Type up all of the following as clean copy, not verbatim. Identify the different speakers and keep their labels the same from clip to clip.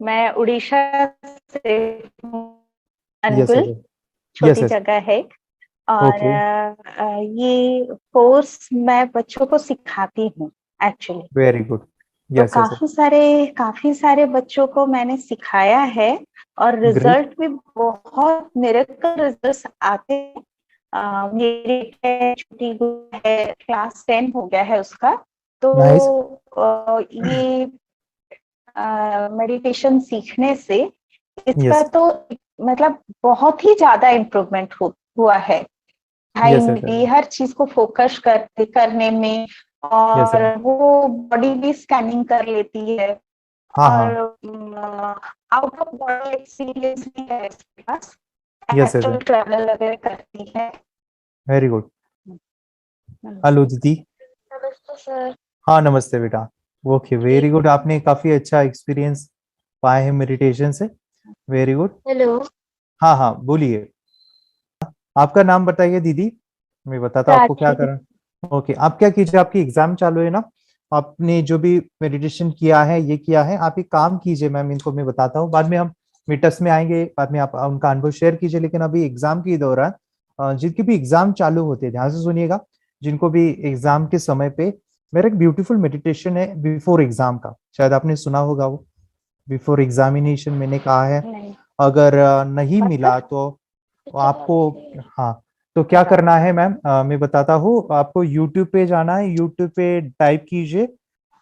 Speaker 1: मैं उड़ीसा से हूँ।
Speaker 2: Yes
Speaker 1: Angul
Speaker 2: yes. यस
Speaker 1: छोटी
Speaker 2: यस।
Speaker 1: जगह है। और
Speaker 2: ओके।
Speaker 1: ये कोर्स मैं बच्चों को सिखाती हूँ एक्चुअली।
Speaker 2: Very good.
Speaker 1: तो
Speaker 2: यस यस।
Speaker 1: काफी सारे बच्चों को मैंने सिखाया है और
Speaker 2: ग्रेट।
Speaker 1: रिजल्ट भी बहुत मिरेकल रिजल्ट्स आते हैं। मेरी छोटी गुड़िया है, क्लास 10 हो गया है उसका। तो
Speaker 2: नाइस।
Speaker 1: ये मेडिटेशन सीखने से इसका
Speaker 2: यस
Speaker 1: तो मतलब बहुत ही ज्यादा इम्प्रूवमेंट हुआ है।
Speaker 2: Yes
Speaker 1: time
Speaker 2: yes.
Speaker 1: भी, हर चीज को फोकस करने में।
Speaker 2: यस
Speaker 1: और
Speaker 2: सर।
Speaker 1: वो बॉडी भी स्कैनिंग कर लेती है।
Speaker 2: हाँ हाँ।
Speaker 1: और आउट ऑफ बॉडी एक्सपीरियंस भी है इसके पास।
Speaker 2: Yes yes.
Speaker 1: एस्ट्रल ट्रैवल वगैरह करती है।
Speaker 2: Very good. हेलो
Speaker 1: नमस्ते।
Speaker 2: दीदी।
Speaker 1: नमस्ते सर।
Speaker 2: हाँ नमस्ते बेटा। ओके वेरी गुड, आपने काफी अच्छा एक्सपीरियंस पाए हैं मेडिटेशन से। Very good.
Speaker 1: हेलो।
Speaker 2: हाँ हाँ बोलिए। आपका नाम बताइए दीदी, मैं बताता हूँ आपको क्या
Speaker 1: प्राची।
Speaker 2: करना। ओके, आप क्या कीजिए, आपकी एग्जाम चालू है ना। आपने जो भी मेडिटेशन किया है, ये किया है, आप एक काम कीजिए मैम, इनको मैं बताता हूँ, बाद में हम मीटअप्स में आएंगे, बाद में आप उनका अनुभव शेयर कीजिए, लेकिन अभी एग्जाम के दौरान जिनके भी एग्जाम चालू होते हैं ध्यान से सुनिएगा। जिनको भी एग्जाम के समय पे मेरा एक ब्यूटीफुल मेडिटेशन है बिफोर एग्जाम का, शायद आपने सुना होगा वो। बिफोर एग्जामिनेशन मैंने कहा है,
Speaker 1: नहीं।
Speaker 2: अगर नहीं मिला
Speaker 1: मतलब
Speaker 2: तो आपको, हाँ, तो क्या करना है मैम, मैं बताता हूँ आपको। यूट्यूब पे जाना है, यूट्यूब पे टाइप कीजिए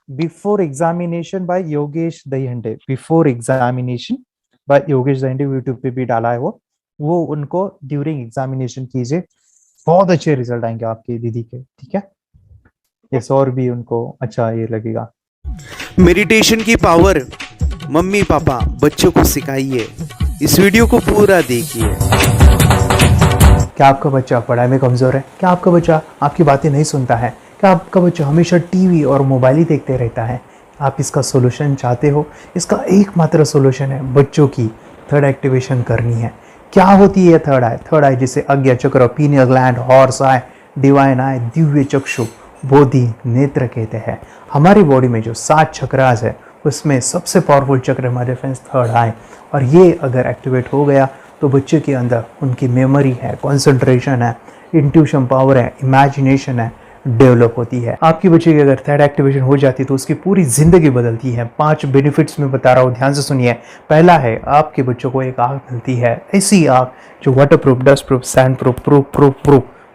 Speaker 2: before examination by Yogesh Dahihande. Before examination by Yogesh Dahihande, YouTube पे भी डाला है वो उनको ड्यूरिंग एग्जामिनेशन कीजिए, बहुत अच्छे रिजल्ट आएंगे आपके दीदी के, ठीक है। यस, और भी उनको अच्छा ये लगेगा।
Speaker 3: मेडिटेशन की पावर मम्मी पापा बच्चों को सिखाइए। इस वीडियो को पूरा देखिए।
Speaker 2: क्या आपका बच्चा पढ़ाई में कमज़ोर है? क्या आपका बच्चा आपकी बातें नहीं सुनता है? क्या आपका बच्चा हमेशा टीवी और मोबाइल ही देखते रहता है? आप इसका सोल्यूशन चाहते हो? इसका एकमात्र सोल्यूशन है बच्चों की थर्ड एक्टिवेशन करनी है। क्या होती है थर्ड आई? थर्ड आई जिसे आज्ञा चक्र, pineal gland, horse eye, divine eye, दिव्य चक्षु, बोधि नेत्र कहते हैं। हमारी बॉडी में जो 7 चक्रास है उसमें सबसे पावरफुल चक्र हमारे फ्रेंड्स थर्ड आई, और ये अगर एक्टिवेट हो गया तो बच्चे के अंदर उनकी मेमोरी है, कंसंट्रेशन है, इंट्यूशन पावर है, इमेजिनेशन है, डेवलप होती है। आपकी बच्चे की अगर थर्ड एक्टिवेशन हो जाती है तो उसकी पूरी जिंदगी बदलती है। 5 बेनिफिट्स में बता रहा हूँ, ध्यान से सुनिए। पहला है, आपके बच्चों को एक आँख मिलती है, ऐसी आँख जो waterproof, dustproof, sandproof,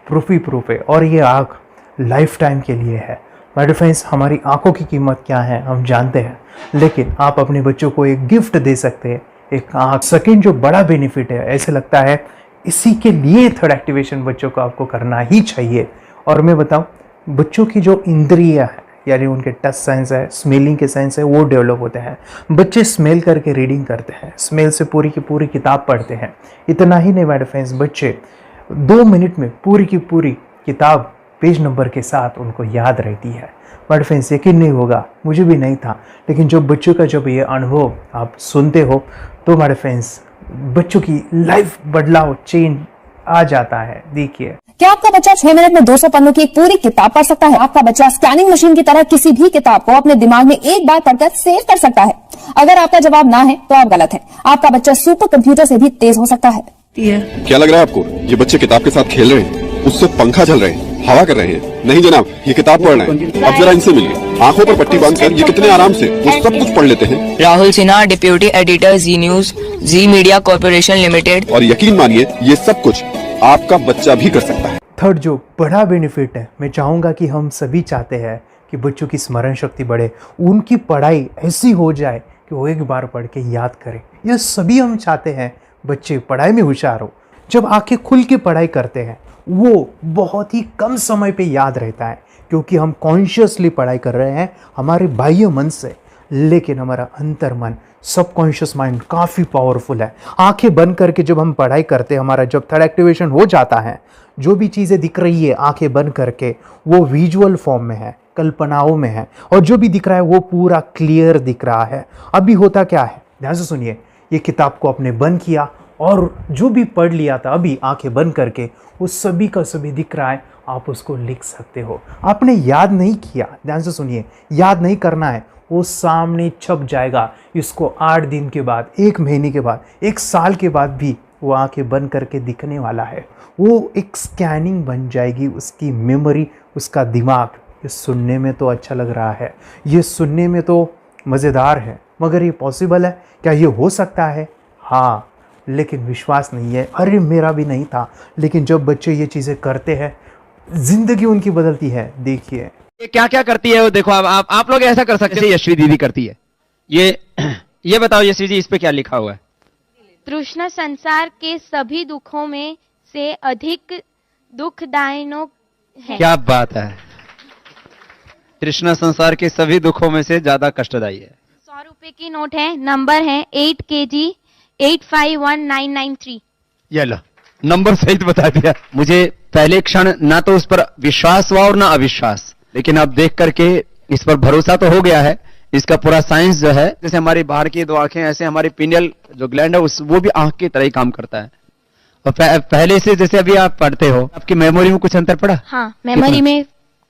Speaker 2: proof ही प्रूफ है, और ये आँख लाइफ टाइम के लिए है। माय डियर फ्रेंड्स, हमारी आंखों की कीमत क्या है हम जानते हैं, लेकिन आप अपने बच्चों को एक गिफ्ट दे सकते हैं, एक आंख। सेकंड जो बड़ा बेनिफिट है, ऐसे लगता है इसी के लिए थर्ड एक्टिवेशन बच्चों को आपको करना ही चाहिए। और मैं बताऊं, बच्चों की जो इंद्रियां है, यानी उनके टच सेंस है, स्मेलिंग के सेंस है, वो डेवलप होते हैं। बच्चे स्मेल करके रीडिंग करते हैं, स्मेल से पूरी की पूरी किताब पढ़ते हैं। इतना ही नहीं माय डियर फ्रेंड्स, बच्चे 2 मिनट में पूरी की पूरी किताब पेज नंबर के साथ उनको याद रहती है। बट फ्रेंड्स, यकीन नहीं होगा, मुझे भी नहीं था, लेकिन जब बच्चों का जब ये अनुभव आप सुनते हो तो हमारे फ्रेंड्स बच्चों की लाइफ बदलाव, चेंज आ जाता है। देखिए,
Speaker 4: क्या आपका बच्चा 6 मिनट में 200 पन्नों की एक पूरी किताब पढ़ सकता है? आपका बच्चा स्कैनिंग मशीन की तरह किसी भी किताब को अपने दिमाग में एक बार पढ़कर सेव कर सकता है? अगर आपका जवाब ना है तो आप गलत हैं। आपका बच्चा सुपर कंप्यूटर से भी तेज हो सकता है।
Speaker 5: क्या लग रहा है आपको? ये बच्चे किताब के साथ खेल रहे हैं, उससे पंखा चल रहे हैं, हवा कर रहे हैं? नहीं जनाब, ये किताब पढ़ रहे हैं। अब जरा इनसे मिलिए, आंखों पर पट्टी बांधकर ये कितने आराम से वो सब कुछ पढ़ लेते हैं।
Speaker 6: राहुल सिन्हा, डिप्यूटी एडिटर, जी न्यूज, जी मीडिया कॉर्पोरेशन लिमिटेड।
Speaker 5: और यकीन मानिए, ये सब कुछ आपका बच्चा भी कर सकता है।
Speaker 2: थर्ड जो बड़ा बेनिफिट है, मैं चाहूँगा कि हम सभी चाहते हैं कि बच्चों की स्मरण शक्ति बढ़े, उनकी पढ़ाई ऐसी हो जाए कि वो एक बार पढ़ के याद करें। यह सभी हम चाहते हैं, बच्चे पढ़ाई में होशियार हो। जब आंखें खुल के पढ़ाई करते हैं वो बहुत ही कम समय पे याद रहता है, क्योंकि हम कॉन्शियसली पढ़ाई कर रहे हैं हमारे बाह्य मन से, लेकिन हमारा अंतर मन, सबकॉन्शियस माइंड काफ़ी पावरफुल है। आंखें बंद करके जब हम पढ़ाई करते हैं, हमारा जब थर्ड एक्टिवेशन हो जाता है, जो भी चीज़ें दिख रही है आंखें बंद करके, वो विजुअल फॉर्म में है, कल्पनाओं में है, और जो भी दिख रहा है वो पूरा क्लियर दिख रहा है। अभी होता क्या है, ध्यान से सुनिए। ये किताब को आपने बंद किया और जो भी पढ़ लिया था अभी आंखें बंद करके, वो सभी का सभी दिख रहा है। आप उसको लिख सकते हो। आपने याद नहीं किया, ध्यान से सुनिए, याद नहीं करना है, वो सामने छप जाएगा। इसको 8 दिन के बाद, 1 महीने के बाद, 1 साल के बाद भी वो आंखें बंद करके दिखने वाला है। वो एक स्कैनिंग बन जाएगी, उसकी मेमोरी, उसका दिमाग। ये सुनने में तो अच्छा लग रहा है, ये सुनने में तो मज़ेदार है, मगर ये पॉसिबल है क्या? ये हो सकता है? हाँ, लेकिन विश्वास नहीं है। अरे मेरा भी नहीं था, लेकिन जब बच्चे ये चीज़ें करते हैं ज़िंदगी उनकी बदलती है। देखिए
Speaker 7: ये क्या क्या करती है वो देखो। आप लोग ऐसा कर सकते हैं, यशवी दीदी करती है। ये बताओ यशवी जी, इस पे क्या लिखा हुआ है?
Speaker 8: तृष्णा संसार के सभी दुखों में से अधिक दुखदायक है।
Speaker 7: क्या बात है, तृष्णा संसार के सभी दुखों में से ज्यादा कष्टदायी है।
Speaker 8: 100 रुपए की नोट है, नंबर है 8 kg 851993।
Speaker 7: ये लो, नंबर सहित बता दिया। मुझे पहले क्षण ना तो उस पर विश्वास हुआ और ना अविश्वास, लेकिन अब देख करके इस पर भरोसा तो हो गया है। इसका पूरा साइंस जो है, जैसे हमारी बाहर की 2 आंखें, ऐसे हमारी पिनियल जो ग्लैंड है वो भी आंख की तरह ही काम करता है। और पहले से जैसे अभी आप पढ़ते हो, आपकी मेमोरी में कुछ अंतर पड़ा?
Speaker 8: हाँ, मेमोरी में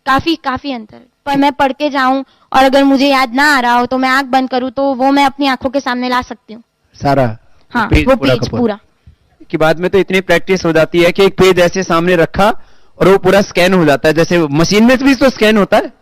Speaker 8: काफी अंतर। पर मैं पढ़ के जाऊं और अगर मुझे याद ना आ रहा हो तो मैं आंख बंद करूं तो वो मैं अपनी आंखों के सामने ला सकती हूँ
Speaker 7: सारा।
Speaker 8: हाँ,
Speaker 7: पेज
Speaker 8: वो
Speaker 7: पूरा
Speaker 8: पेज पूरा।
Speaker 7: की बाद में तो इतनी प्रैक्टिस हो जाती है कि एक पेज ऐसे सामने रखा और वो पूरा स्कैन हो जाता है, जैसे मशीन में भी तो स्कैन होता है।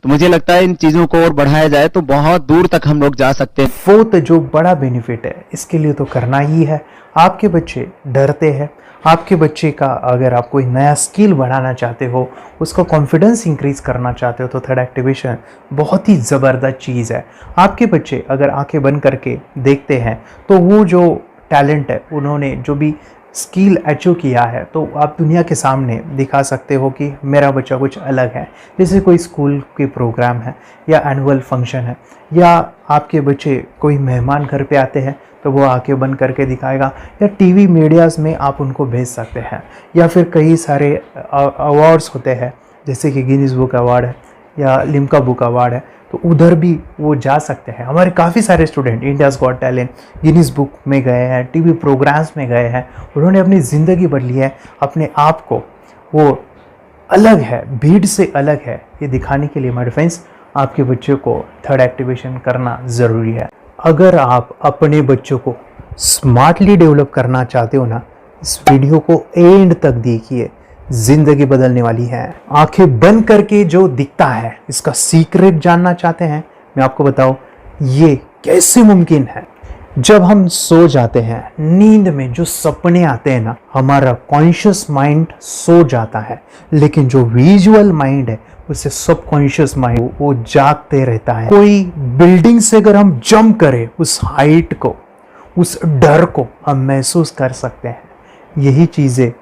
Speaker 7: तो मुझे लगता है इन चीजों को और बढ़ाया जाए तो बहुत दूर तक हम लोग जा सकते हैं।
Speaker 2: फोर्थ जो बड़ा बेनिफिट है, इसके लिए तो करना ही है। आपके बच्चे डरते हैं, आपके बच्चे का अगर आप कोई नया स्किल बढ़ाना चाहते हो, उसका कॉन्फिडेंस इंक्रीज करना चाहते हो, तो थर्ड एक्टिवेशन बहुत ही ज़बरदस्त चीज़ है। आपके बच्चे अगर आंखें बंद करके देखते हैं तो वो जो टैलेंट है, उन्होंने जो भी स्किल अचीव किया है, तो आप दुनिया के सामने दिखा सकते हो कि मेरा बच्चा कुछ अलग है। जैसे कोई स्कूल के प्रोग्राम है या एनुअल फंक्शन है, या आपके बच्चे कोई मेहमान घर पे आते हैं तो वो आंखें बंद करके दिखाएगा, या टीवी मीडियाज़ में आप उनको भेज सकते हैं, या फिर कई सारे अवार्ड्स होते हैं जैसे कि गिनीज बुक अवार्ड है या लिम्का बुक अवार्ड है, तो उधर भी वो जा सकते हैं। हमारे काफ़ी सारे student India's got talent, Guinness book में गए हैं, टीवी प्रोग्राम्स में गए हैं, उन्होंने अपनी ज़िंदगी बदली है, अपने आप को वो अलग है, भीड़ से अलग है, ये दिखाने के लिए माय फ्रेंड्स आपके बच्चों को थर्ड एक्टिवेशन करना ज़रूरी है। अगर आप अपने बच्चों को स्मार्टली डेवलप करना चाहते हो ना, इस वीडियो को एंड तक देखिए, जिंदगी बदलने वाली है। आंखें बंद करके जो दिखता है, इसका सीक्रेट जानना चाहते हैं? मैं आपको बताऊं ये कैसे मुमकिन है। जब हम सो जाते हैं, नींद में जो सपने आते हैं ना, हमारा कॉन्शियस माइंड सो जाता है, लेकिन जो विजुअल माइंड है, उससे सब कॉन्शियस माइंड वो जागते रहता है। कोई बिल्डिंग से अगर हम जंप करें, उस हाइट को, उस डर को हम महसूस कर सकते हैं। यही चीज़ें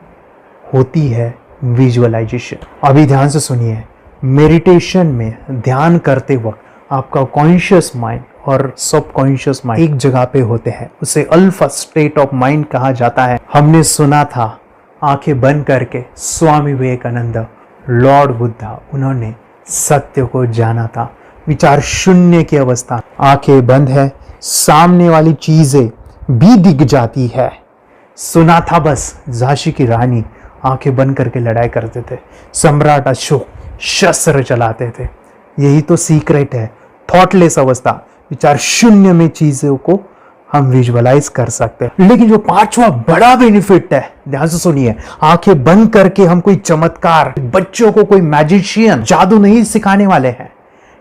Speaker 2: होती है विजुअलाइजेशन। अभी ध्यान से सुनिए, मेडिटेशन में ध्यान करते वक्त आपका कॉन्शियस माइंड और सब कॉन्शियस माइंड एक जगह पे होते हैं, उसे अल्फा स्टेट ऑफ माइंड कहा जाता है। हमने सुना था आंखें बंद करके स्वामी विवेकानंद, लॉर्ड बुद्धा, उन्होंने सत्य को जाना था। विचार शून्य की अवस्था, आंखें बंद है, सामने वाली चीजें भी दिख जाती है। सुना था बस झांसी की रानी आंखें बंद करके लड़ाई करते थे, सम्राट अशोक शस्त्र चलाते थे। यही तो सीक्रेट है, थॉटलेस अवस्था, विचार शून्य में चीजों को हम विजुअलाइज कर सकते हैं। लेकिन जो 5वां बड़ा बेनिफिट है, ध्यान से सुनिए, आंखें बंद करके हम कोई चमत्कार, बच्चों को कोई मैजिशियन जादू नहीं सिखाने वाले हैं।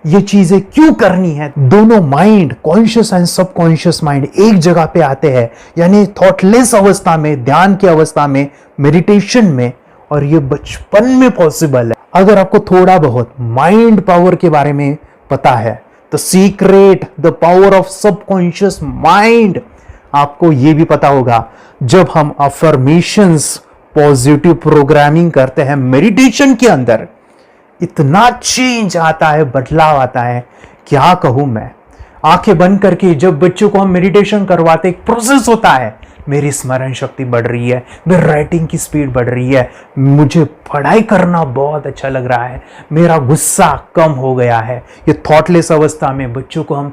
Speaker 2: ये चीजें क्यों करनी है? दोनों mind, conscious and subconscious mind एक जगह पे आते हैं, यानी थॉटलेस अवस्था में, ध्यान की अवस्था में, मेडिटेशन में, और ये बचपन में पॉसिबल है। अगर आपको थोड़ा बहुत माइंड पावर के बारे में पता है, the secret, the power of subconscious mind, आपको ये भी पता होगा जब हम अफर्मेशंस, पॉजिटिव प्रोग्रामिंग करते हैं मेडिटेशन के अंदर, इतना चेंज आता है, बदलाव आता है, क्या कहूं मैं। आंखें बंद करके जब बच्चों को हम मेडिटेशन करवाते, एक प्रोसेस होता है, मेरी स्मरण शक्ति बढ़ रही है, मेरी राइटिंग की स्पीड बढ़ रही है, मुझे पढ़ाई करना बहुत अच्छा लग रहा है, मेरा गुस्सा कम हो गया है। ये थॉटलेस अवस्था में बच्चों को हम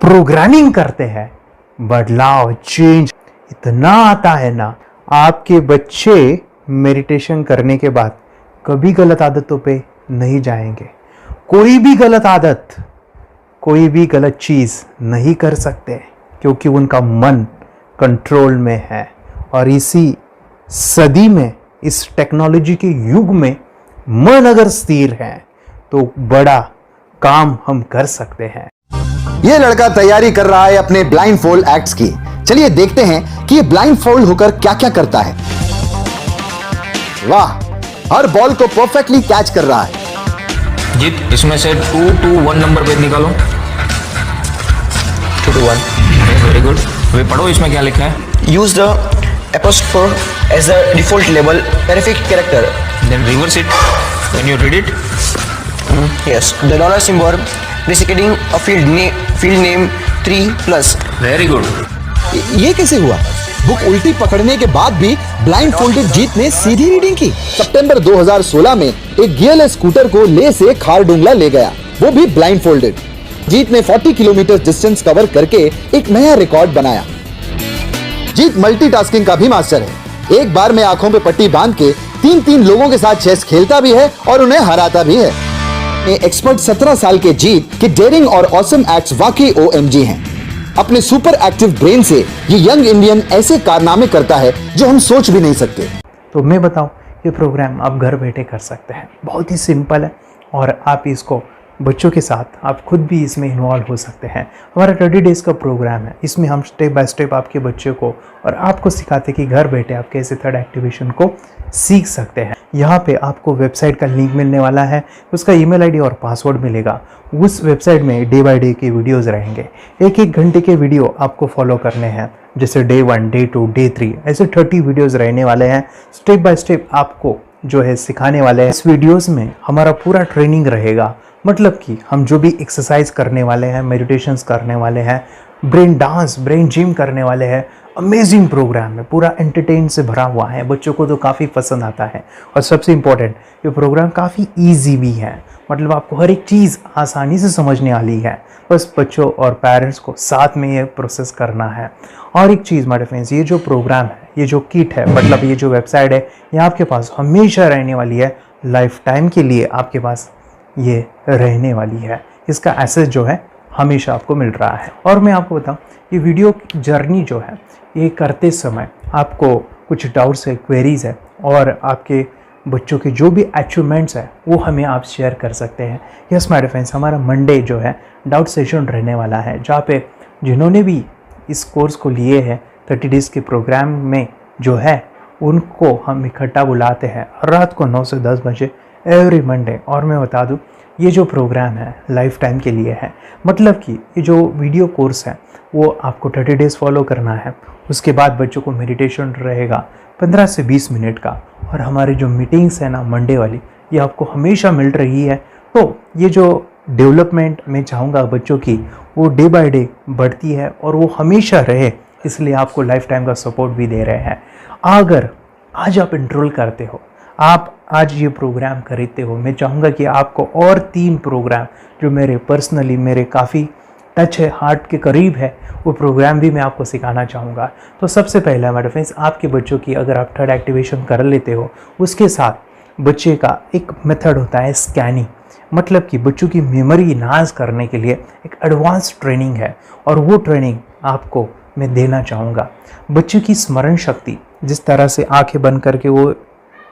Speaker 2: प्रोग्रामिंग करते हैं, बदलाव, चेंज इतना आता है ना। आपके बच्चे मेडिटेशन करने के बाद कभी गलत आदतों पे नहीं जाएंगे। कोई भी गलत आदत कोई भी गलत चीज़ नहीं कर सकते क्योंकि उनका मन कंट्रोल में है। और इसी सदी में, इस टेक्नोलॉजी के युग में मन अगर स्थिर है तो बड़ा काम हम कर सकते हैं।
Speaker 9: ये लड़का तैयारी कर रहा है अपने ब्लाइंड फोल्ड एक्ट्स की। चलिए देखते हैं कि ये ब्लाइंड फोल्ड होकर क्या क्या करता है। वाह, हर बॉल को परफेक्टली कैच कर रहा है।
Speaker 6: जीत, इसमें से 2 to 1 नंबर पेज निकालो। 2 to 1, वेरी गुड। वे पढ़ो इसमें क्या लिखा है।
Speaker 10: Use the apostrophe as the default label terrific character.
Speaker 6: Then reverse it when you read it.
Speaker 10: Yes, the dollar symbol preceding a field name 3+.
Speaker 6: Very good.
Speaker 9: ये कैसे हुआ? Book उल्टी पकड़ने के बाद भी ब्लाइंड फोल्डेड जीत ने सीधी रीडिंग की। सितंबर 2016 में एक गियरलेस स्कूटर को ले से खारडुंगला ले गया, वो भी ब्लाइंड फोल्डेड। जीत ने 40 किलोमीटर डिस्टेंस कवर करके एक नया रिकॉर्ड बनाया। जीत मल्टीटास्किंग का भी मास्टर है। एक बार में आंखों पे पट्टी बांध के 3-3 लोगों के साथ चेस खेलता भी है और उन्हें हराता भी है। एक्सपर्ट 17 साल के जीत के डेयरिंग और ऑसम एक्ट्स वाकई OMG हैं। अपने सुपर एक्टिव ब्रेन से ये यंग इंडियन ऐसे कारनामे करता है जो हम सोच भी नहीं सकते।
Speaker 2: तो मैं बताऊं, ये प्रोग्राम आप घर बैठे कर सकते हैं। बहुत ही सिंपल है और आप इसको बच्चों के साथ आप खुद भी इसमें इन्वॉल्व हो सकते हैं। हमारा 30 डेज़ का प्रोग्राम है। इसमें हम स्टेप बाय स्टेप आपके बच्चे को और आपको सिखाते कि घर बैठे आप कैसे थर्ड एक्टिवेशन को सीख सकते हैं। यहाँ पे आपको वेबसाइट का लिंक मिलने वाला है, उसका ईमेल आईडी और पासवर्ड मिलेगा। उस वेबसाइट में डे बाय डे के वीडियोस रहेंगे। 1-1 घंटे के वीडियो आपको फॉलो करने हैं, जैसे डे 1, डे 2, डे 3, ऐसे 30 वीडियोज़ रहने वाले हैं। स्टेप बाय स्टेप आपको जो है सिखाने वाले हैं। इस वीडियोज़ में हमारा पूरा ट्रेनिंग रहेगा, मतलब कि हम जो भी एक्सरसाइज करने वाले हैं, मेडिटेशंस करने वाले हैं, ब्रेन डांस, ब्रेन जिम करने वाले हैं। अमेजिंग प्रोग्राम है, पूरा एंटरटेन से भरा हुआ है, बच्चों को तो काफ़ी पसंद आता है। और सबसे इम्पोर्टेंट, ये प्रोग्राम काफ़ी इजी भी है, मतलब आपको हर एक चीज़ आसानी से समझने वाली है। बस बच्चों और पेरेंट्स को साथ में ये प्रोसेस करना है। और एक चीज़ माय फ्रेंड्स, ये जो प्रोग्राम है, ये जो किट है, मतलब ये जो वेबसाइट है, ये आपके पास हमेशा रहने वाली है। लाइफ टाइम के लिए आपके पास ये रहने वाली है। इसका एक्सेस जो है हमेशा आपको मिल रहा है। और मैं आपको बताऊं, ये वीडियो जर्नी जो है, ये करते समय आपको कुछ डाउट्स है, क्वेरीज है और आपके बच्चों के जो भी अचीवमेंट्स है वो हमें आप शेयर कर सकते हैं। यस माय फ्रेंड्स, हमारा मंडे जो है डाउट सेशन रहने वाला है, जहाँ पे जिन्होंने भी इस कोर्स को लिए हैं 30 डेज़ के प्रोग्राम में जो है, उनको हम इकट्ठा बुलाते हैं रात को 9 से 10 बजे एवरी मंडे। और मैं बता दूं, ये जो प्रोग्राम है लाइफ टाइम के लिए है, मतलब कि ये जो वीडियो कोर्स है वो आपको 30 डेज़ फॉलो करना है। उसके बाद बच्चों को मेडिटेशन रहेगा 15 से 20 मिनट का। और हमारी जो मीटिंग्स है ना मंडे वाली, ये आपको हमेशा मिल रही है। तो ये जो डेवलपमेंट मैं चाहूँगा बच्चों की, वो डे बाय डे बढ़ती है और वो हमेशा रहे, इसलिए आपको लाइफ टाइम का सपोर्ट भी दे रहे हैं। अगर आज आप एनरोल करते हो, आप आज ये प्रोग्राम खरीदते हो, मैं चाहूँगा कि आपको और 3 प्रोग्राम जो मेरे पर्सनली मेरे काफ़ी टच है, हार्ट के करीब है, वो प्रोग्राम भी मैं आपको सिखाना चाहूँगा। तो सबसे पहला मेरे फ्रेंड्स, आपके बच्चों की अगर आप थर्ड एक्टिवेशन कर लेते हो, उसके साथ बच्चे का एक मेथड होता है स्कैनिंग, मतलब कि बच्चों की मेमोरी इन्हांस करने के लिए एक एडवांस ट्रेनिंग है और वो ट्रेनिंग आपको मैं देना चाहूँगा। बच्चों की स्मरण शक्ति, जिस तरह से आंखें बंद करके वो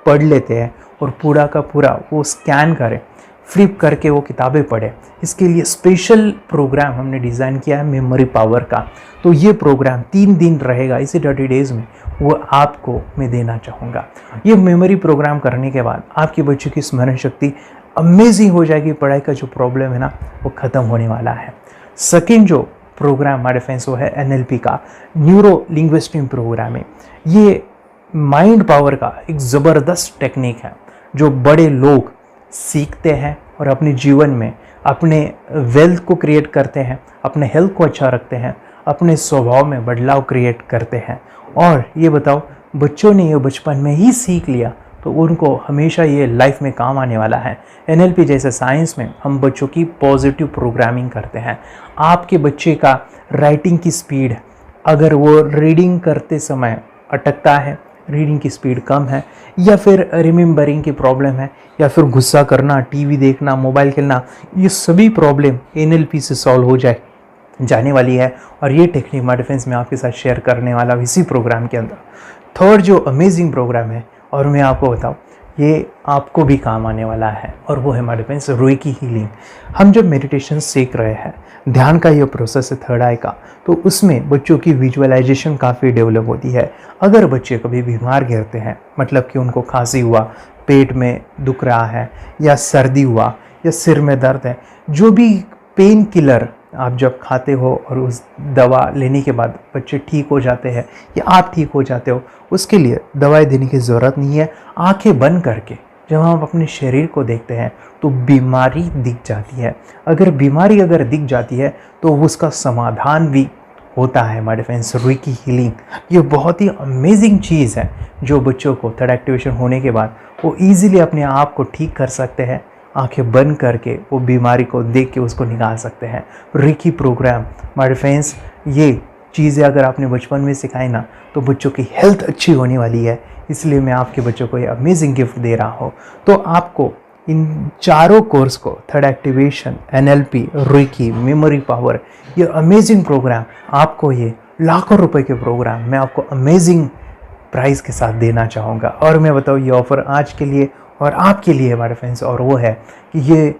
Speaker 2: पढ़ लेते हैं और पूरा का पूरा वो स्कैन करें, फ्लिप करके वो किताबें पढ़ें, इसके लिए स्पेशल प्रोग्राम हमने डिज़ाइन किया है मेमोरी पावर का। तो ये प्रोग्राम 3 दिन रहेगा, इसी 30 डेज़ में वो आपको मैं देना चाहूँगा। ये मेमोरी प्रोग्राम करने के बाद आपके बच्चों की स्मरण शक्ति अमेजिंग हो जाएगी, पढ़ाई का जो प्रॉब्लम है ना वो ख़त्म होने वाला है। सेकेंड जो प्रोग्राम हमारे फ्रेंड्स वो है NLP का, न्यूरो लिंग्विस्टिक प्रोग्राम है। ये माइंड पावर का एक ज़बरदस्त टेक्निक है जो बड़े लोग सीखते हैं और अपने जीवन में अपने वेल्थ को क्रिएट करते हैं, अपने हेल्थ को अच्छा रखते हैं, अपने स्वभाव में बदलाव क्रिएट करते हैं। और ये बताओ, बच्चों ने ये बचपन में ही सीख लिया तो उनको हमेशा ये लाइफ में काम आने वाला है। NLP जैसे साइंस में हम बच्चों की पॉजिटिव प्रोग्रामिंग करते हैं। आपके बच्चे का राइटिंग की स्पीड, अगर वो रीडिंग करते समय अटकता है रीडिंग की स्पीड कम है, या फिर रिमेंबरिंग की प्रॉब्लम है, या फिर गुस्सा करना, टीवी देखना, मोबाइल खेलना, ये सभी प्रॉब्लम NLP से सॉल्व हो जाने वाली है। और ये टेक्निक माय डिफेंस में आपके साथ शेयर करने वाला इसी प्रोग्राम के अंदर। थर्ड जो अमेजिंग प्रोग्राम है, और मैं आपको बताऊं, ये आपको भी काम आने वाला है, और वो है माय डिफेंस रेकी हीलिंग। हम जब मेडिटेशन सीख रहे हैं, ध्यान का ये प्रोसेस है थर्ड आई का, तो उसमें बच्चों की विजुअलाइजेशन काफ़ी डेवलप होती है। अगर बच्चे कभी बीमार गिरते हैं, मतलब कि उनको खांसी हुआ, पेट में दुख रहा है, या सर्दी हुआ, या सिर में दर्द है, जो भी पेन किलर आप जब खाते हो और उस दवा लेने के बाद बच्चे ठीक हो जाते हैं या आप ठीक हो जाते हो, उसके लिए दवाई देने की ज़रूरत नहीं है। आंखें बंद करके जब हम अपने शरीर को देखते हैं तो बीमारी दिख जाती है। अगर बीमारी दिख जाती है तो उसका समाधान भी होता है। माय डिफेंस रेकी हीलिंग ये बहुत ही अमेजिंग चीज़ है, जो बच्चों को थर्ड एक्टिवेशन होने के बाद वो ईजिली अपने आप को ठीक कर सकते हैं। आंखें बंद करके वो बीमारी को देख के उसको निकाल सकते हैं। रेकी प्रोग्राम माय डिफेंस, ये चीज़ें अगर आपने बचपन में सिखाई ना, तो बच्चों की हेल्थ अच्छी होने वाली है। इसलिए मैं आपके बच्चों को ये अमेजिंग गिफ्ट दे रहा हूँ। तो आपको इन चारों कोर्स को, third activation, NLP, reiki, memory power, ये अमेजिंग प्रोग्राम, आपको ये लाखों रुपए के प्रोग्राम मैं आपको अमेजिंग प्राइस के साथ देना चाहूँगा। और मैं बताऊँ, ये ऑफ़र आज के लिए और आपके लिए हमारे फ्रेंड्स, और वो है कि ये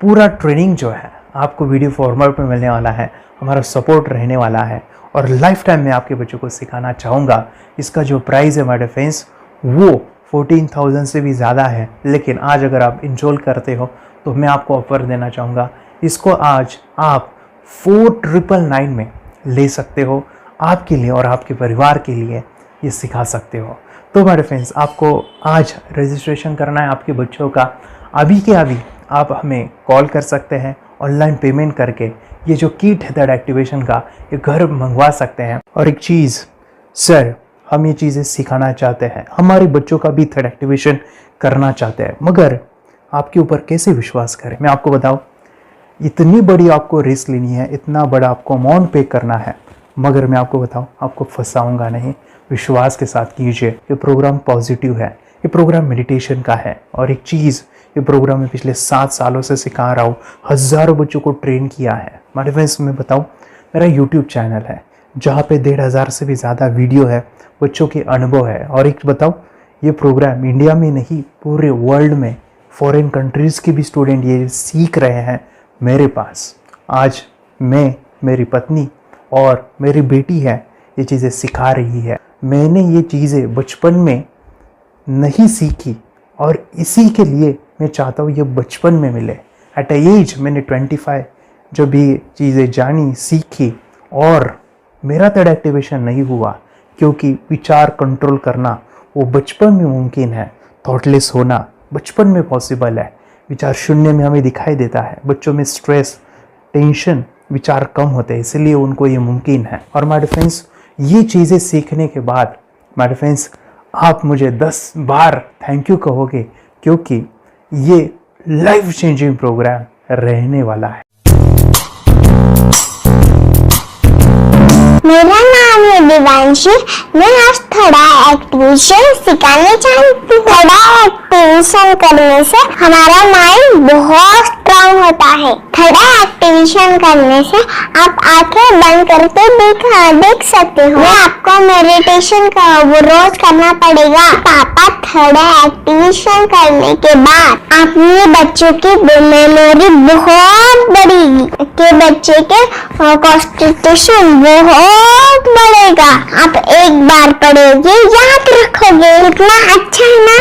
Speaker 2: पूरा ट्रेनिंग जो है आपको वीडियो फॉर्मेट में मिलने वाला है, हमारा सपोर्ट रहने वाला है, और लाइफ टाइम में आपके बच्चों को सिखाना चाहूँगा। इसका जो प्राइस है हमारे फ्रेंड्स, वो 14,000 से भी ज़्यादा है, लेकिन आज अगर आप इनरोल करते हो तो मैं आपको ऑफ़र देना चाहूँगा। इसको आज आप 4,999 में ले सकते हो। आपके लिए और आपके परिवार के लिए ये सिखा सकते हो। तो हमारे फ्रेंड्स, आपको आज रजिस्ट्रेशन करना है आपके बच्चों का। अभी के अभी आप हमें कॉल कर सकते हैं, ऑनलाइन पेमेंट करके ये जो किट है थर्ड एक्टिवेशन का, ये घर मंगवा सकते हैं। और एक चीज़ सर, हम ये चीज़ें सिखाना चाहते हैं, हमारे बच्चों का भी थर्ड एक्टिवेशन करना चाहते हैं, मगर आपके ऊपर कैसे विश्वास करें? मैं आपको बताऊं, इतनी बड़ी आपको रिस्क लेनी है, इतना बड़ा आपको अमाउंट पे करना है, मगर मैं आपको बताऊं, आपको फंसाऊंगा नहीं। विश्वास के साथ कीजिए। ये प्रोग्राम पॉजिटिव है, ये प्रोग्राम मेडिटेशन का है। और एक चीज़, ये प्रोग्राम मैं पिछले 7 सालों से सिखा रहा हूँ, हज़ारों बच्चों को ट्रेन किया है। हमारे फ्रेंड्स, मैं बताऊँ, मेरा यूट्यूब चैनल है जहाँ पे 1,500 से भी ज़्यादा वीडियो है, बच्चों के अनुभव है। और एक बताऊँ, ये प्रोग्राम इंडिया में नहीं, पूरे वर्ल्ड में फॉरेन कंट्रीज़ के भी स्टूडेंट ये सीख रहे हैं मेरे पास। आज मैं, मेरी पत्नी और मेरी बेटी है, ये चीज़ें सिखा रही है। मैंने ये चीज़ें बचपन में नहीं सीखी, और इसी के लिए मैं चाहता हूँ ये बचपन में मिले। एट एज मैंने 25 जब ये चीज़ें जानी, सीखी, और मेरा थर्ड एक्टिवेशन नहीं हुआ, क्योंकि विचार कंट्रोल करना वो बचपन में मुमकिन है। थॉटलेस होना बचपन में पॉसिबल है। विचार शून्य में हमें दिखाई देता है। बच्चों में स्ट्रेस, टेंशन, विचार कम होते हैं, इसलिए उनको ये मुमकिन है। और माय फ्रेंड्स, ये चीज़ें सीखने के बाद माय फ्रेंड्स, आप मुझे 10 बार थैंक यू कहोगे, क्योंकि ये लाइफ चेंजिंग प्रोग्राम रहने वाला है।
Speaker 11: मेरा नाम है दिवांशी। मैं आज थोड़ा एक्टिवेशन सिखाने चाहती हूँ। थोड़ा एक्टिवेशन करने से हमारा माइंड बहुत स्ट्रांग होता है। थोड़ा एक्टिवेशन करने से आप आंखें बंद करके देख सकते हो। मैं आपको मेडिटेशन का वो रोज करना पड़ेगा। पापा, थोड़ा एक्टिवेशन करने के बाद अपने बच्चों की मेमोरी बहुत बढ़ेगी, के बच्चे के कॉन्सेंट्रेशन बहुत बढ़ेगा। आप एक बार पढ़ोगे, याद रखोगे, इतना अच्छा है ना।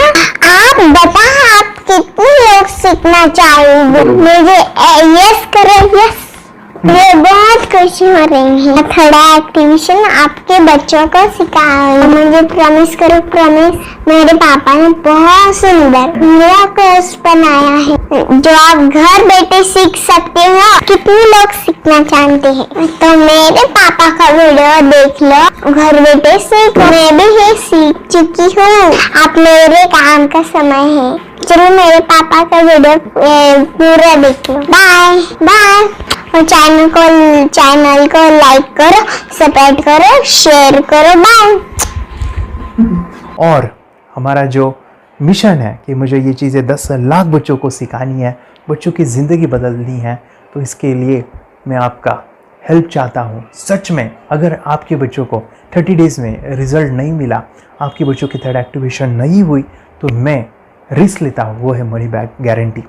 Speaker 11: आप बताओ, आप कितने लोग सीखना चाहोगे? मुझे यस करो, यस। मैं बहुत खुशी हो रही है। थोड़ा एक्टिवेशन आपके बच्चों को सिखाओ। मुझे प्रॉमिस करो, प्रॉमिस। मेरे पापा ने बहुत सुंदर मेरा कोर्स बनाया है, जो आप घर बैठे सीख सकते हो। कितने लोग सीखना चाहते हैं, तो मेरे पापा का वीडियो देख लो, घर बैठे सीखो। मैं भी ये सीख चुकी हूँ। आप मेरे काम का समय है, चलो मेरे पापा का वीडियो पूरा देख लो। Bye bye. और चैनल को लाइक करो, सपोर्ट करो, शेयर करो। बाय।
Speaker 2: और हमारा जो मिशन है कि मुझे ये चीज़ें 10 लाख बच्चों को सिखानी है, बच्चों की ज़िंदगी बदलनी है, तो इसके लिए मैं आपका हेल्प चाहता हूँ। सच में अगर आपके बच्चों को 30 डेज़ में रिज़ल्ट नहीं मिला, आपके बच्चों की थर्ड एक्टिवेशन नहीं हुई, तो मैं रिस्क लेता हूँ, वो है मनी बैक गारंटी।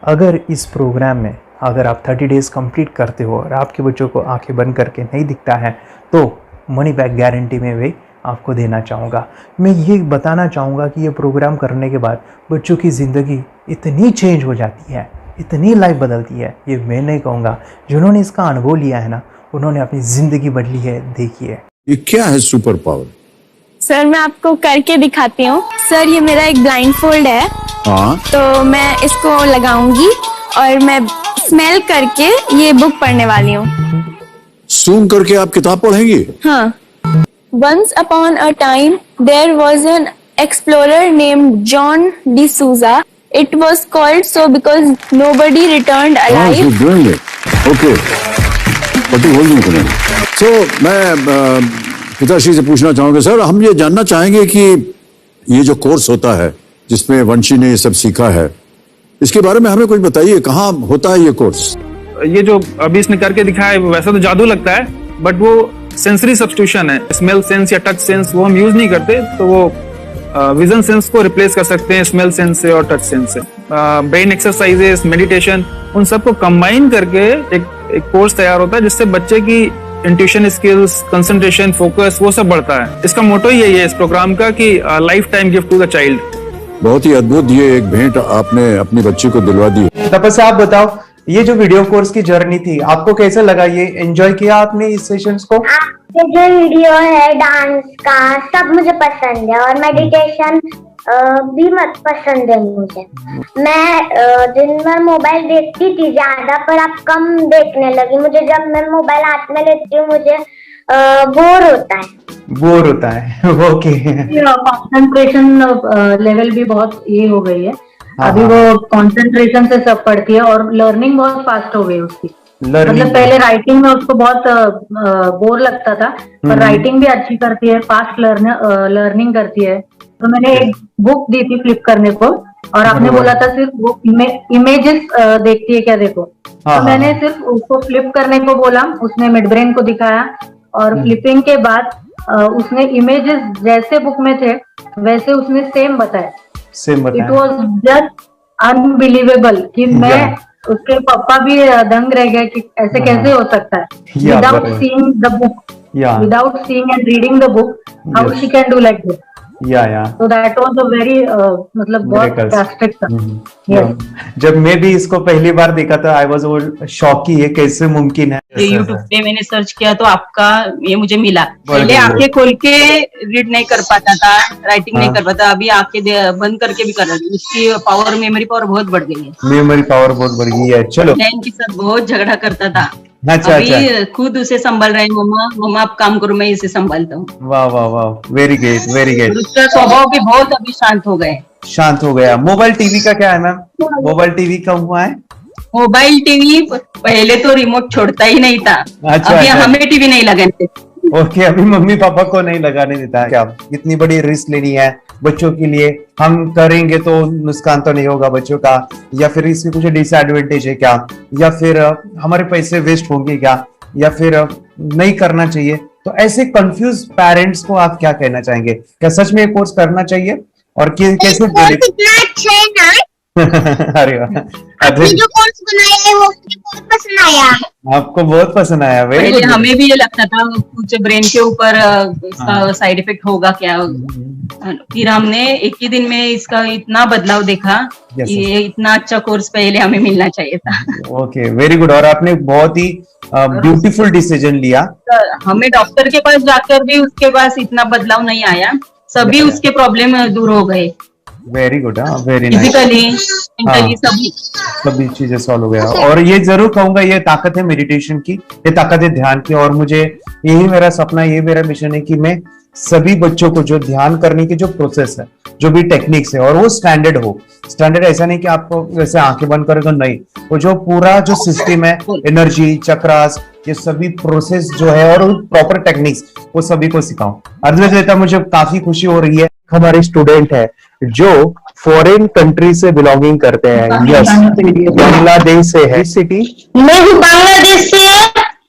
Speaker 2: अगर इस प्रोग्राम में अगर आप 30 डेज़ कंप्लीट करते हो और आपके बच्चों को आंखें बंद करके नहीं दिखता है, तो मनी बैक गारंटी में वे आपको देना चाहूँगा। मैं ये बताना चाहूँगा कि ये प्रोग्राम करने के बाद बच्चों की ज़िंदगी इतनी चेंज हो जाती है, इतनी लाइफ बदलती है, ये मैं नहीं कहूँगा, जिन्होंने इसका अनुभव लिया है ना, उन्होंने अपनी ज़िंदगी बदली है। देखिए
Speaker 12: ये क्या है सुपर पावर?
Speaker 13: सर मैं आपको करके दिखाती हूँ। सर ये मेरा एक ब्लाइंड फोल्ड है।
Speaker 12: हाँ,
Speaker 13: तो मैं इसको लगाऊंगी और मैं स्मेल करके ये बुक पढ़ने वाली हूँ।
Speaker 12: सूंघ करके आप किताब पढ़ेंगी?
Speaker 13: हाँ। Once upon a time, there was an explorer named John D'Souza. It was called so because nobody returned alive.
Speaker 12: You're doing it. Okay. What are you holding today? So, मैं पिताश्री से पूछना चाहूँगा, सर हम ये जानना चाहेंगे कि ये जो कोर्स होता है जिसमें वंशी ने ये सब सीखा है, इसके बारे में हमें कुछ बताइए, कहाँ होता है ये कोर्स?
Speaker 14: ये जो अभी इसने करके दिखाया है वैसा तो जादू लगता है, बट वो सेंसरी सब्स्टिट्यूशन है। स्मेल सेंस या टच सेंस वो हम यूज नहीं करते, तो वो विजन सेंस को रिप्लेस कर सकते हैं स्मेल सेंस से और टच सेंस से। ब्रेन एक्सरसाइजेस, मेडिटेशन, उन सबको कंबाइन करके एक कोर्स तैयार होता है जिससे बच्चे की इंट्यूशन स्किल्स, कंसंट्रेशन, फोकस वो सब बढ़ता है। इसका मोटो यही है इस प्रोग्राम का कि lifetime gift to the child.
Speaker 12: बहुत ही अद्भुत ये एक भेंट आपने अपनी बच्ची को दिलवा दी।
Speaker 2: तपस्या आप बताओ, ये जो वीडियो कोर्स की जर्नी थी आपको कैसा लगा? ये एंजॉय किया आपने इस सेशंस को?
Speaker 11: आपके जो वीडियो है डांस का सब मुझे पसंद है और मेडिटेशन भी मत पसंद है मुझे। मैं दिन भर मोबाइल देखती थी ज्यादा, पर अब कम देखने लगी। मुझे जब मैं मोबाइल हाथ में लेती हूँ मुझे बोर होता है। ओके।
Speaker 15: कंसंट्रेशन लेवल भी बहुत ये हो गई है। अभी वो कंसंट्रेशन से सब पढ़ती है और लर्निंग बहुत फास्ट हो गई उसकी। मतलब पहले राइटिंग में उसको बहुत बोर लगता था, पर राइटिंग भी अच्छी करती है, फास्ट लर्निंग करती है। तो मैंने एक बुक दी थी फ्लिप करने को और आपने बोला था सिर्फ वो इमेजेस देखती है क्या, देखो। तो मैंने सिर्फ उसको फ्लिप करने को बोला, उसने मिड ब्रेन को दिखाया और फ्लिपिंग के बाद उसने इमेजेस जैसे बुक में थे वैसे उसने सेम बताया। इट वॉज जस्ट अनबिलीवेबल कि मैं उसके पापा भी दंग रह गए कि ऐसे कैसे हो सकता है। Without seeing the book, without seeing and reading the book, how she can do like this. So that was a very मतलब बहुत ड्रास्टिक था।
Speaker 2: जब मैं भी इसको पहली बार देखा था आई वाज शॉक कि ये कैसे मुमकिन है।
Speaker 16: ये YouTube पे मैंने सर्च किया तो आपका ये मुझे मिला। पहले आंखें खोल के रीड नहीं कर पाता था, राइटिंग नहीं कर पाता, अभी आंखें बंद करके भी कर रहा है। उसकी पावर, मेमोरी पावर बहुत बढ़ गई है।
Speaker 2: मेमोरी पावर बहुत बढ़ गई है। चलो,
Speaker 16: के साथ बहुत झगड़ा करता था।
Speaker 2: अच्छा,
Speaker 16: अभी खुद उसे संभाल रहे हैं। मम्मा आप काम करो, मैं इसे संभालता हूँ।
Speaker 2: वाह वाह वाह, वेरी ग्रेट वेरी ग्रेट।
Speaker 16: उसका स्वभाव भी बहुत अभी शांत हो गया। मोबाइल टीवी का क्या है मैम? मोबाइल टीवी का हुआ है? मोबाइल टीवी पहले तो रिमोट छोड़ता ही नहीं था।
Speaker 2: अच्छा,
Speaker 16: अभी हमें टीवी नहीं लगाने।
Speaker 2: ओके, अभी मम्मी पापा को नहीं लगाने देता है क्या? इतनी बड़ी रिस्क लेनी है बच्चों के लिए, हम करेंगे तो नुकसान तो नहीं होगा बच्चों का, या फिर इसकी कुछ डिसएडवांटेज है क्या, या फिर हमारे पैसे वेस्ट होंगे क्या, या फिर नहीं करना चाहिए? तो ऐसे कंफ्यूज पेरेंट्स को आप क्या कहना चाहेंगे? क्या सच में ये कोर्स करना चाहिए और कैसे? अरे
Speaker 11: आपने जो कोर्स बनाया है वो मुझे बहुत पसंद आया।
Speaker 2: आपको बहुत पसंद आया?
Speaker 16: पहले हमें भी ये लगता था कुछ ब्रेन के ऊपर इसका साइड इफेक्ट होगा क्या। फिर हमने एक ही दिन में इसका इतना बदलाव देखा कि ये इतना अच्छा कोर्स पहले हमें मिलना चाहिए था।
Speaker 2: Okay, very good. और आपने बहुत ही ब्यूटीफुल डिसीजन लिया।
Speaker 16: हमें डॉक्टर के पास जाकर भी उसके पास इतना बदलाव नहीं आया, सभी उसके प्रॉब्लम दूर हो गए।
Speaker 2: Very good, very nice. सभी चीजें सॉल्व हो गया। और ये जरूर कहूंगा, ये ताकत है मेडिटेशन की, ये ताकत है ध्यान की। और मुझे यही मेरा सपना, ये मेरा मिशन है कि मैं सभी बच्चों को जो ध्यान करने की जो प्रोसेस है, जो भी टेक्निक्स है, और वो स्टैंडर्ड हो। स्टैंडर्ड ऐसा नहीं कि आपको वैसे आंखें बंद करें तो नहीं, वो जो पूरा जो सिस्टम है, एनर्जी चक्रास, ये सभी प्रोसेस जो है और प्रॉपर टेक्निक्स, वो सभी को सिखाऊं। अर्जुन, मुझे काफी खुशी हो रही है। हमारे स्टूडेंट है जो फॉरेन कंट्री से बिलोंगिंग करते हैं। यस, बांग्लादेश से है। सिटी
Speaker 11: मैं भी बांग्लादेश से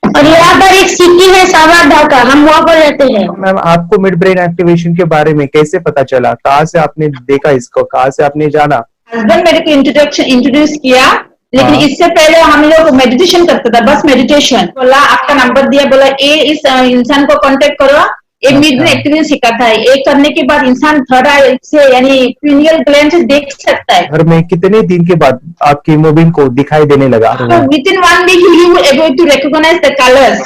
Speaker 11: और यहाँ पर एक सिटी है सावर ढाका, हम वहाँ पर रहते हैं।
Speaker 2: मैम, आपको मिड ब्रेन एक्टिवेशन के बारे में कैसे पता चला? कहाँ से आपने देखा इसको, कहाँ से आपने जाना?
Speaker 1: हस्बैंड मेरे को इंट्रोड्यूस किया, लेकिन इससे पहले हम लोग मेडिटेशन करते थे, बस मेडिटेशन। बोला आपका नंबर दिया, बोला ये इस इंसान को कांटेक्ट करो, ये मिड ब्रेन एक्टिवेशन सिखाता है। ये करने के बाद इंसान थर्ड आई से यानी पिनियल ग्लैंड से देख सकता है।
Speaker 2: घर में कितने दिन के बाद आपकी हीमोग्लोबिन को दिखाई देने लगा?
Speaker 1: With in 1 week you will able to recognize the colors,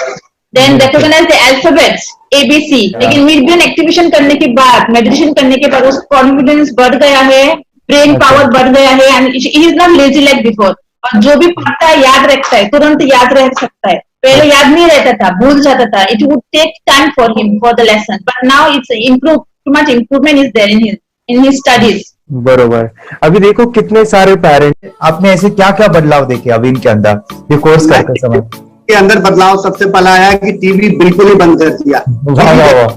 Speaker 1: then recognize the alphabets ABC। लेकिन मिड ब्रेन एक्टिवेशन करने के बाद, मेडिटेशन करने के बाद उसका कॉन्फिडेंस बढ़ गया है, ब्रेन पावर बढ़ गया है, and he is not lazy like before. और जो भी पढ़ता है याद रखता है, तुरंत याद रख सकता है। पहले याद नहीं रहता था, भूल जाता था। It would take time for him for the lesson, but now it's improve, too much improvement is there in his studies.
Speaker 2: बरोबर। अभी देखो कितने सारे पेरेंट, आपने ऐसे क्या क्या बदलाव देखे अभी इनके अंदर ये कोर्स करते समय?
Speaker 17: के अंदर बदलाव सबसे पहला आया कि टीवी बिल्कुल ही बंद कर दिया।
Speaker 2: वाह वाह वाह,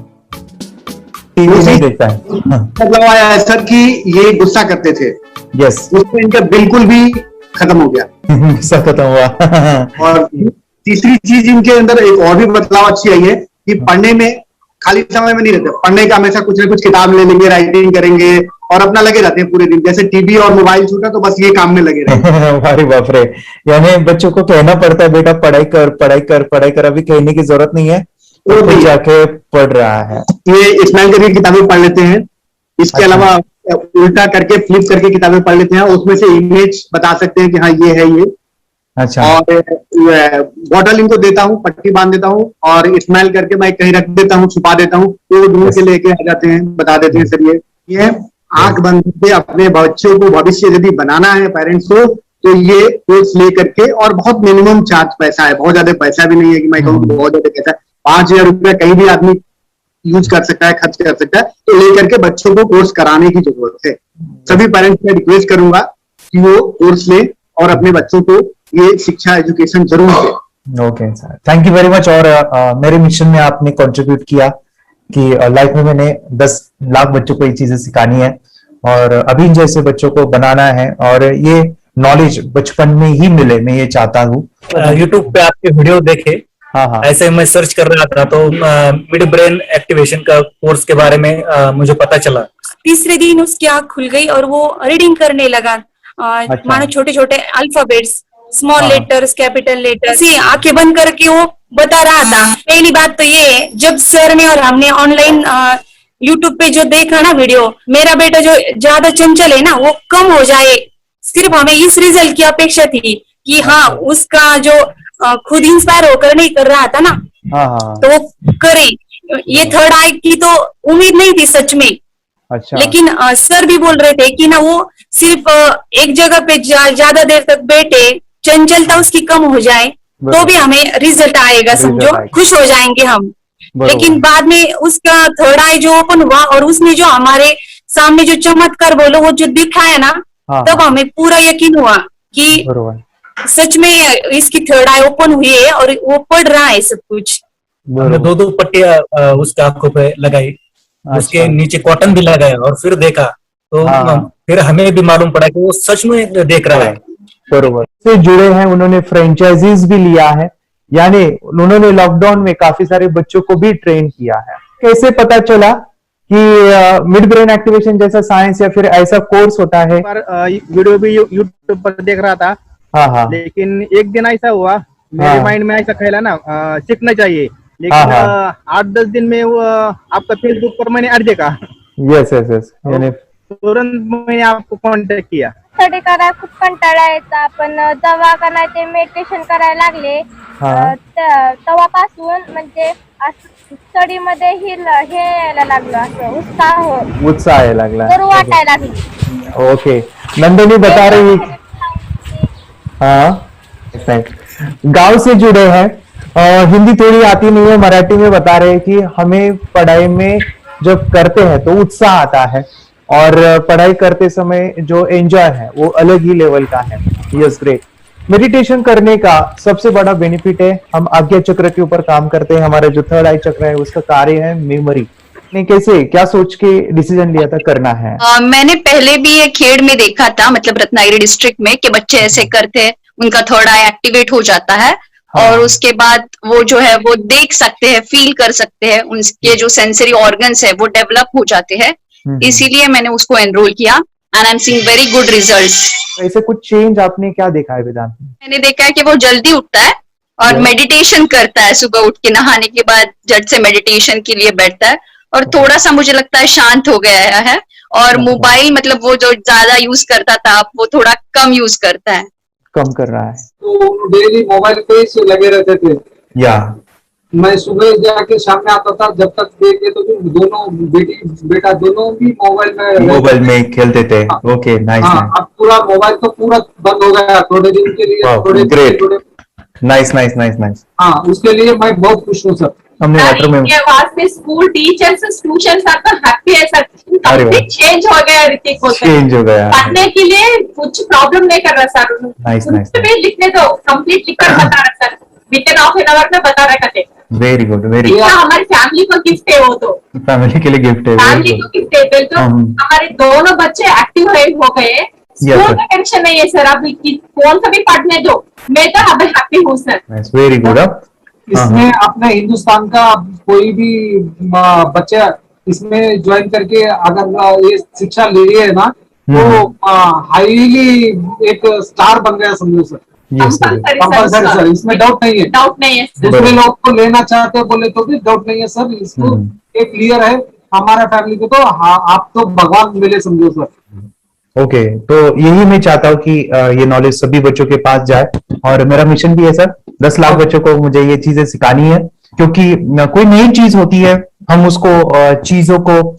Speaker 2: टीवी नहीं देखता है।
Speaker 17: बदलाव आया है सर कि ये गुस्सा करते थे।
Speaker 2: यस,
Speaker 17: उसमें इनका बिल्कुल भी खत्म हो गया,
Speaker 2: गुस्सा खत्म हुआ।
Speaker 17: और तीसरी चीज इनके अंदर एक और भी बदलाव अच्छी आई है कि पढ़ने में खाली समय में नहीं रहते, पढ़ने का हमेशा कुछ ना कुछ किताब ले लेंगे, राइटिंग करेंगे और अपना लगे रहते हैं पूरे दिन। जैसे टीवी और मोबाइल छूटा तो बस ये काम में लगे रहते हैं।
Speaker 2: अरे बाप रे, यानी बच्चों को कहना पड़ता है बेटा पढ़ाई कर पढ़ाई कर पढ़ाई कर, अभी कहने की जरूरत नहीं है, वो भी जाके पढ़ रहा है।
Speaker 17: ये स्माइल करके किताबें पढ़ लेते हैं, इसके अलावा उल्टा करके फ्लिप करके किताबें पढ़ लेते हैं, उसमें से इमेज बता सकते हैं कि हाँ ये है ये।
Speaker 2: अच्छा।
Speaker 17: और बॉटल इनको देता हूँ, पट्टी बांध देता हूँ और स्माइल करके मैं कहीं रख देता हूँ, छुपा देता हूँ, तो ढूंढ के लेके आ जाते हैं, बता देते हैं सर ये आंख बंद करके अपने बच्चों को भविष्य यदि बनाना है पेरेंट्स को, तो ये कोर्स ले करके, और बहुत मिनिमम चार्ज पैसा है, बहुत ज्यादा पैसा भी नहीं है कि मैं कहूँ बहुत ज्यादा पैसा है। 5,000 रुपया कहीं भी आदमी यूज कर सकता है, खर्च कर सकता है, तो लेकर के बच्चों को कोर्स कराने की जरूरत है। सभी पेरेंट्स में रिक्वेस्ट करूंगा कि वो कोर्स लें और अपने बच्चों को ये शिक्षा एजुकेशन जरूर दें।
Speaker 2: Okay sir, thank you very much. और मेरे मिशन में आपने कंट्रीब्यूट किया कि लाइफ में मैंने 10 लाख बच्चों को ये चीजें सिखानी है और अभी जैसे बच्चों को बनाना है, और ये नॉलेज बचपन में ही मिले, मैं ये चाहता हूँ।
Speaker 18: यूट्यूब पे आपके वीडियो देखे,
Speaker 2: हाँ,
Speaker 18: ऐसे मैं सर्च कर रहा था तो मिड ब्रेन एक्टिवेशन का कोर्स के बारे में मुझे पता चला।
Speaker 13: तीसरे दिन उसकी आँख खुल गई और वो रीडिंग करने लगा, मानो छोटे छोटे alphabets, small letters, capital letters, आंखें बंद करके वो बता रहा था। पहली बात तो ये, जब सर ने और हमने ऑनलाइन यूट्यूब पे जो देखा ना वीडियो, मेरा बेटा जो ज्यादा चंचल है ना वो कम हो जाए, सिर्फ हमें इस रिजल्ट की अपेक्षा थी कि हाँ उसका जो खुद इंस्पायर होकर नहीं कर रहा था ना, तो वो करे। ये थर्ड आई की तो उम्मीद नहीं थी सच में।
Speaker 2: अच्छा।
Speaker 13: लेकिन सर भी बोल रहे थे कि ना वो सिर्फ एक जगह पे ज्यादा देर तक बैठे, चंचलता उसकी कम हो जाए तो भी हमें रिजल्ट आएगा, समझो खुश हो जाएंगे हम। लेकिन बाद में उसका थर्ड आई जो ओपन हुआ और उसने जो हमारे सामने जो चमत्कार बोलो वो जो दिखाया ना, तब हमें पूरा यकीन हुआ कि सच में इसकी थर्ड आई ओपन हुई है और वो पढ़ रहा है सब कुछ।
Speaker 18: हमने 2 पट्टियां उसके आंखों पे लगाई, उसके नीचे कॉटन भी लगाया और फिर देखा तो फिर हमें भी मालूम पड़ा कि वो सच में देख रहा है।
Speaker 2: बरोबर से जुड़े हैं, उन्होंने फ्रेंचाइजीज भी लिया है, यानी उन्होंने लॉकडाउन में काफी सारे बच्चों को भी ट्रेन किया है। कैसे पता चला कि मिड ब्रेन एक्टिवेशन जैसा साइंस या फिर ऐसा कोर्स होता है?
Speaker 19: वीडियो भी यूट्यूब पर देख रहा था।
Speaker 2: हाँ।
Speaker 19: लेकिन एक दिन ऐसा हुआ, मेरे माइंड में ऐसा ख्याल ना सीखना चाहिए, लेकिन 8-10 दिन में वो आपका फेसबुक पर मैंने ऐड देखा।
Speaker 2: यस, यानी
Speaker 19: तुरंत मैंने आपको कॉन्टॅक्ट किया।
Speaker 11: स्टडी करायला खूप कंटाळा यायचा, पण जेव्हा का नाही ते मेडिटेशन करायला लागले तेव्हापासून म्हणजे स्टडी मध्ये हे यायला लागलं, असं
Speaker 2: उत्साह यायला लागला,
Speaker 11: बरं वाटायला लागली।
Speaker 2: ओके, नंदिनी बता रही, हाँ गांव से जुड़े हैं, हिंदी थोड़ी आती नहीं है, मराठी में बता रहे हैं कि हमें पढ़ाई में जब करते हैं तो उत्साह आता है और पढ़ाई करते समय जो एंजॉय है वो अलग ही लेवल का है। Yes, great. मेडिटेशन करने का सबसे बड़ा बेनिफिट है, हम आज्ञा चक्र के ऊपर काम करते हैं, हमारा जो थर्ड आई चक्र है उसका कार्य है मेमोरी, ने कैसे क्या सोच के डिसीजन लिया था करना है?
Speaker 20: मैंने पहले भी ये खेड़ में देखा था, मतलब रत्नागिरी डिस्ट्रिक्ट में, कि बच्चे ऐसे करते हैं, उनका थर्ड आई एक्टिवेट हो जाता है। और उसके बाद वो जो है वो देख सकते हैं, फील कर सकते हैं, उनके जो सेंसरी ऑर्गन्स है वो डेवलप हो जाते हैं। इसीलिए मैंने उसको एनरोल किया and I am seeing very good results.
Speaker 2: ऐसे कुछ चेंज आपने क्या देखा है वेदांत में?
Speaker 20: मैंने देखा है कि वो जल्दी उठता है और मेडिटेशन करता है, सुबह उठ के नहाने के बाद झट से मेडिटेशन के लिए बैठता है, और थोड़ा सा मुझे लगता है शांत हो गया है। और मोबाइल मतलब वो जो ज्यादा यूज करता था वो थोड़ा कम यूज करता है,
Speaker 2: कम कर रहा है।
Speaker 17: तो डेली मोबाइल पे ही लगे रहते थे।
Speaker 2: या
Speaker 17: मैं सुबह जाके शाम में आता था, जब तक देखे तो दोनों बेटा दोनों भी
Speaker 2: मोबाइल में खेलते थे। Okay, nice.
Speaker 17: अब पूरा मोबाइल तो पूरा बंद हो गया थोड़े दिन के लिए।
Speaker 2: Great, nice nice nice nice.
Speaker 17: हाँ, उसके लिए मैं बहुत खुश हूँ सर।
Speaker 2: हमने
Speaker 21: वास्ते स्कूल टीचर्स स्टूडेंट्स आर तो हैप्पी है सर। कंप्लीट चेंज हो गया ऋतिक को,
Speaker 2: चेंज हो गया।
Speaker 21: पढ़ने के लिए कुछ प्रॉब्लम नहीं कर रहा सर।
Speaker 2: Nice nice.
Speaker 21: लिखने दो, कंप्लीट लिखकर बता रहा sir, with in half an hour में बता रहा करते।
Speaker 2: Very good, very good.
Speaker 21: हमारी फैमिली को गिफ्ट है, वो तो
Speaker 2: फैमिली के लिए गिफ्ट है,
Speaker 21: फैमिली को गिफ्ट है। तो हमारे दोनों बच्चे एक्टिव हो गए, स्कूल का टेंशन नहीं है सर। अभी कौन सा भी पढ़ने दो, मैं तो अब हैप्पी हूँ सर।
Speaker 2: Very good.
Speaker 17: इसमें अपने हिंदुस्तान का कोई भी बच्चा इसमें ज्वाइन करके अगर ये शिक्षा ले रही है ना, तो हाईली एक स्टार बन गया समझो सर। कंपल्सरी सर, इसमें डाउट नहीं है।
Speaker 21: डाउट नहीं है।
Speaker 17: दूसरे लोग को लेना चाहते बोले तो भी डाउट नहीं है सर। इसको एक क्लियर है हमारा फैमिली को, तो आप तो भगवान मिले समझो सर।
Speaker 2: ओके, तो यही मैं चाहता हूँ कि ये नॉलेज सभी बच्चों के पास जाए, और मेरा मिशन भी है सर, 10 लाख बच्चों को मुझे ये चीजें सिखानी है। क्योंकि कोई नई चीज होती है, हम उसको चीजों को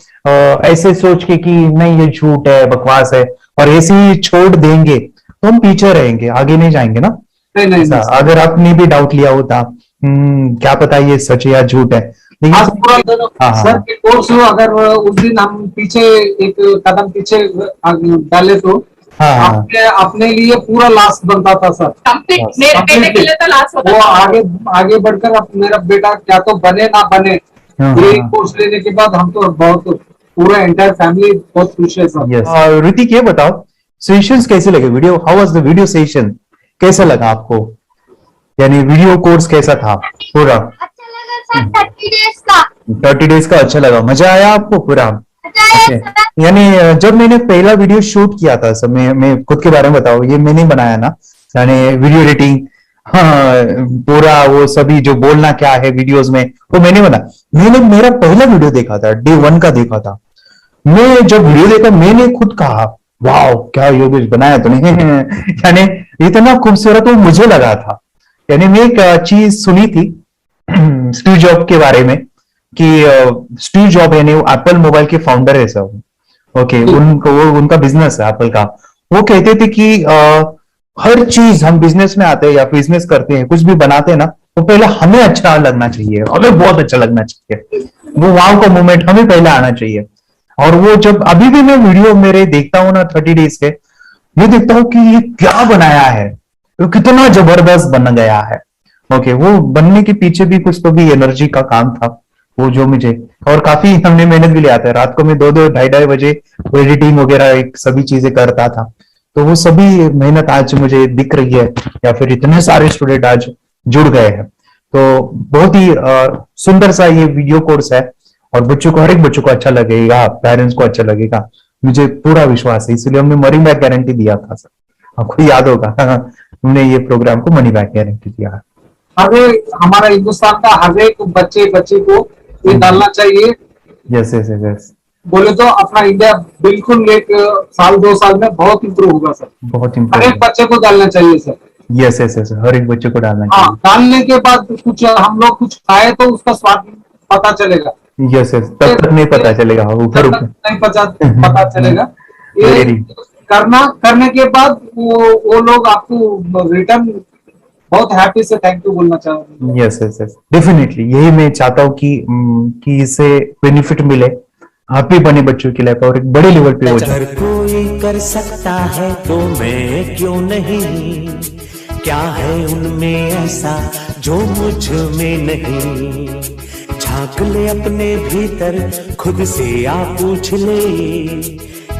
Speaker 2: ऐसे सोच के कि नहीं ये झूठ है, बकवास है, और ऐसे ही छोड़ देंगे तो हम पीछे रहेंगे, आगे नहीं जाएंगे ना।
Speaker 17: नहीं,
Speaker 2: अगर आपने भी डाउट लिया होता क्या पता ये सच है या झूठ है,
Speaker 17: सर के कोर्स अगर उस दिन हम पीछे एक कदम पीछे डाले तो अपने लिए पूरा लास्ट बनता था सर।
Speaker 21: मेरे के लिए तो लास्ट होता
Speaker 17: वो आगे बढ़कर अब मेरा बेटा क्या तो बने ना बने, ये कोर्स लेने के बाद हम तो बहुत पूरा एंटायर फैमिली बहुत खुश है सर।
Speaker 2: ऋतिक ये बताओ, सेशंस कैसे लगे? Video, how was the video session? कैसा लगा आपको? यानी वीडियो कोर्स कैसा था पूरा? 30 डेज का अच्छा लगा, मजा आया आपको पूरा? यानी जब मैंने पहला वीडियो शूट किया था सर, मैं खुद के बारे में बताऊं, ये मैंने बनाया ना, यानी वीडियो एडिटिंग, हाँ, पूरा वो सभी जो बोलना क्या है वीडियोस में वो मैंने बना। मैंने मेरा पहला वीडियो देखा था, डे 1 का देखा था। मैं जब वीडियो देखा मैंने खुद कहा वाह क्या योगेश बनाया तूने यानी इतना खूबसूरत वो मुझे लगा था। यानी मैं एक चीज सुनी थी स्टीव जॉब के बारे में कि स्टीव जॉब यानी एप्पल मोबाइल के फाउंडर है सब, ओके, उनका बिजनेस है एप्पल का। वो कहते थे कि हर चीज हम बिजनेस में आते हैं या बिजनेस करते हैं, कुछ भी बनाते हैं ना, वो पहले हमें अच्छा लगना चाहिए, हमें बहुत अच्छा लगना चाहिए, वो वाव का मोमेंट हमें पहले आना चाहिए। और वो जब अभी भी मैं वीडियो मेरे देखता हूँ ना 30 डेज के, मैं देखता हूँ कि ये क्या बनाया है, तो कितना जबरदस्त बन गया है। ओके, वो बनने के पीछे भी कुछ तो भी एनर्जी का काम था वो जो मुझे, और काफी हमने मेहनत भी लिया था। रात को मैं 2-2 ढाई बजे एडिटिंग वगैरह सभी चीजें करता था, तो वो सभी मेहनत आज मुझे दिख रही है, या फिर इतने सारे स्टूडेंट आज जुड़ गए हैं। तो बहुत ही सुंदर सा ये वीडियो कोर्स है, और बच्चों को, हर एक बच्चों को अच्छा लगेगा, पेरेंट्स को अच्छा लगेगा, मुझे पूरा विश्वास है। इसलिए हमने मनी बैक गारंटी दिया था सर, आपको याद होगा हमने ये प्रोग्राम को मनी बैक गारंटी दिया।
Speaker 17: हमारा हिंदुस्तान का हर एक बच्चे को ये डालना चाहिए।
Speaker 2: यस यस यस,
Speaker 17: बोले तो अपना इंडिया बिल्कुल एक साल 2 साल में बहुत इम्प्रूव होगा सर।
Speaker 2: बहुत
Speaker 17: हर
Speaker 2: इम्पोर्टेंट,
Speaker 17: एक बच्चे को डालना चाहिए सर।
Speaker 2: यस यस यस, हर एक बच्चे को डालना
Speaker 17: हाँ,
Speaker 2: चाहिए।
Speaker 17: डालने के बाद कुछ हम लोग कुछ खाए तो उसका स्वाद पता चलेगा।
Speaker 2: यस यस, तब तक नहीं पता चलेगा, ऊपर
Speaker 17: नहीं पता चलेगा। ये करने के बाद वो लोग आपको रिटर्न बहुत हैप्पी से थैंक यू बोलना चाहूंगा।
Speaker 2: यस यस यस, डेफिनेटली यही मैं चाहता हूँ कि इससे बेनिफिट मिले, हैप्पी बने बच्चों की लाइफ और एक बड़े लेवल पे हो जाए।
Speaker 22: अगर कोई कर सकता है तो मैं क्यों नहीं, क्या है उनमें ऐसा जो मुझ में नहीं। झांक ले अपने भीतर, खुद से आ पूछ ले,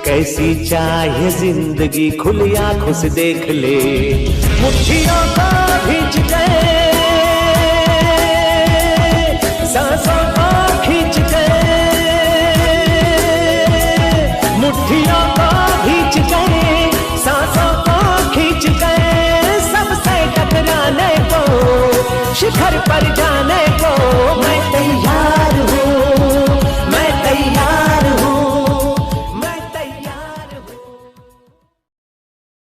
Speaker 22: कैसी चाहे जिंदगी, खुली आंखों से देख ले। मुट्ठियों को खींच गए, सांसों को खींच गए, मुट्ठियों को खींच गए, सांसों को खींच गए, सबसे टकराने को, शिखर पर जाने